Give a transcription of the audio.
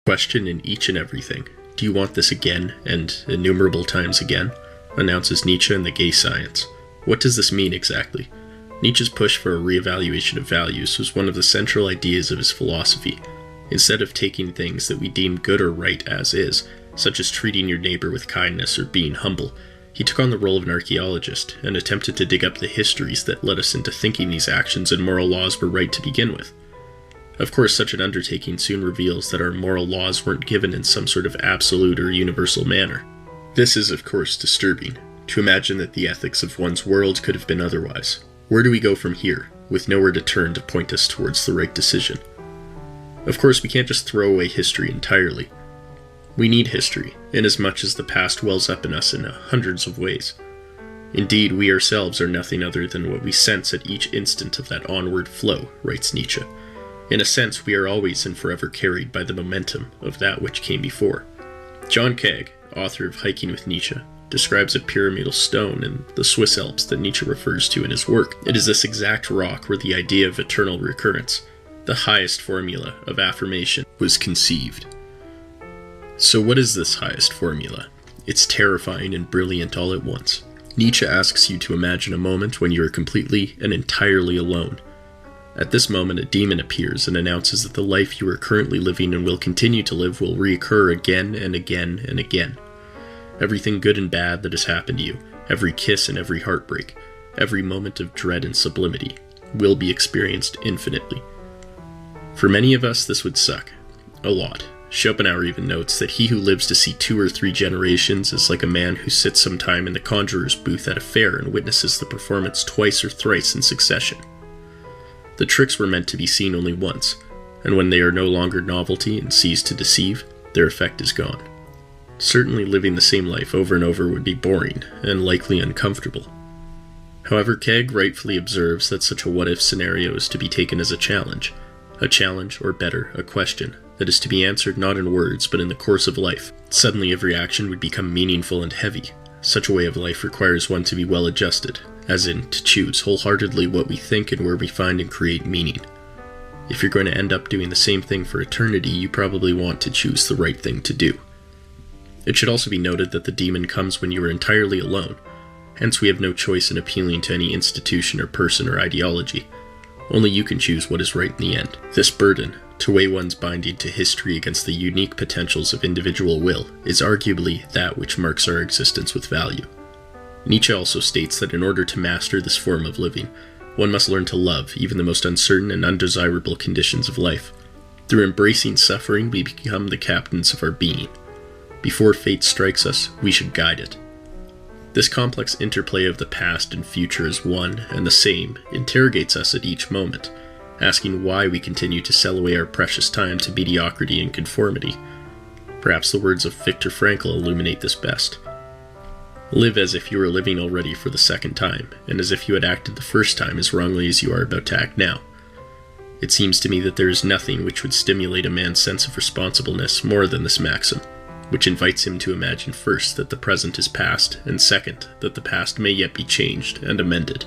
Question in each and everything. Do you want this again, and innumerable times again? Announces Nietzsche in The Gay Science. What does this mean exactly? Nietzsche's push for a re-evaluation of values was one of the central ideas of his philosophy. Instead of taking things that we deem good or right as is, such as treating your neighbor with kindness or being humble, he took on the role of an archaeologist and attempted to dig up the histories that led us into thinking these actions and moral laws were right to begin with. Of course, such an undertaking soon reveals that our moral laws weren't given in some sort of absolute or universal manner. This is, of course, disturbing, to imagine that the ethics of one's world could have been otherwise. Where do we go from here, with nowhere to turn to point us towards the right decision? Of course, we can't just throw away history entirely. We need history, inasmuch as the past wells up in us in hundreds of ways. Indeed, we ourselves are nothing other than what we sense at each instant of that onward flow, writes Nietzsche. In a sense, we are always and forever carried by the momentum of that which came before. John Kag, author of Hiking with Nietzsche, describes a pyramidal stone in the Swiss Alps that Nietzsche refers to in his work. It is this exact rock where the idea of eternal recurrence, the highest formula of affirmation, was conceived. So what is this highest formula? It's terrifying and brilliant all at once. Nietzsche asks you to imagine a moment when you are completely and entirely alone. At this moment, a demon appears and announces that the life you are currently living and will continue to live will reoccur again and again and again. Everything good and bad that has happened to you, every kiss and every heartbreak, every moment of dread and sublimity, will be experienced infinitely. For many of us, this would suck. A lot. Schopenhauer even notes that he who lives to see 2 or 3 generations is like a man who sits some time in the conjurer's booth at a fair and witnesses the performance twice or thrice in succession. The tricks were meant to be seen only once, and when they are no longer novelty and cease to deceive, their effect is gone. Certainly living the same life over and over would be boring, and likely uncomfortable. However, Keg rightfully observes that such a what-if scenario is to be taken as a challenge, or better, a question, that is to be answered not in words but in the course of life. Suddenly every action would become meaningful and heavy. Such a way of life requires one to be well adjusted, as in, to choose wholeheartedly what we think and where we find and create meaning. If you're going to end up doing the same thing for eternity, you probably want to choose the right thing to do. It should also be noted that the demon comes when you are entirely alone, hence we have no choice in appealing to any institution or person or ideology. Only you can choose what is right in the end. This burden, to weigh one's binding to history against the unique potentials of individual will, is arguably that which marks our existence with value. Nietzsche also states that in order to master this form of living, one must learn to love even the most uncertain and undesirable conditions of life. Through embracing suffering, we become the captains of our being. Before fate strikes us, we should guide it. This complex interplay of the past and future as one and the same interrogates us at each moment, asking why we continue to sell away our precious time to mediocrity and conformity. Perhaps the words of Viktor Frankl illuminate this best. Live as if you were living already for the second time, and as if you had acted the first time as wrongly as you are about to act now. It seems to me that there is nothing which would stimulate a man's sense of responsibleness more than this maxim, which invites him to imagine first that the present is past, and second, that the past may yet be changed and amended.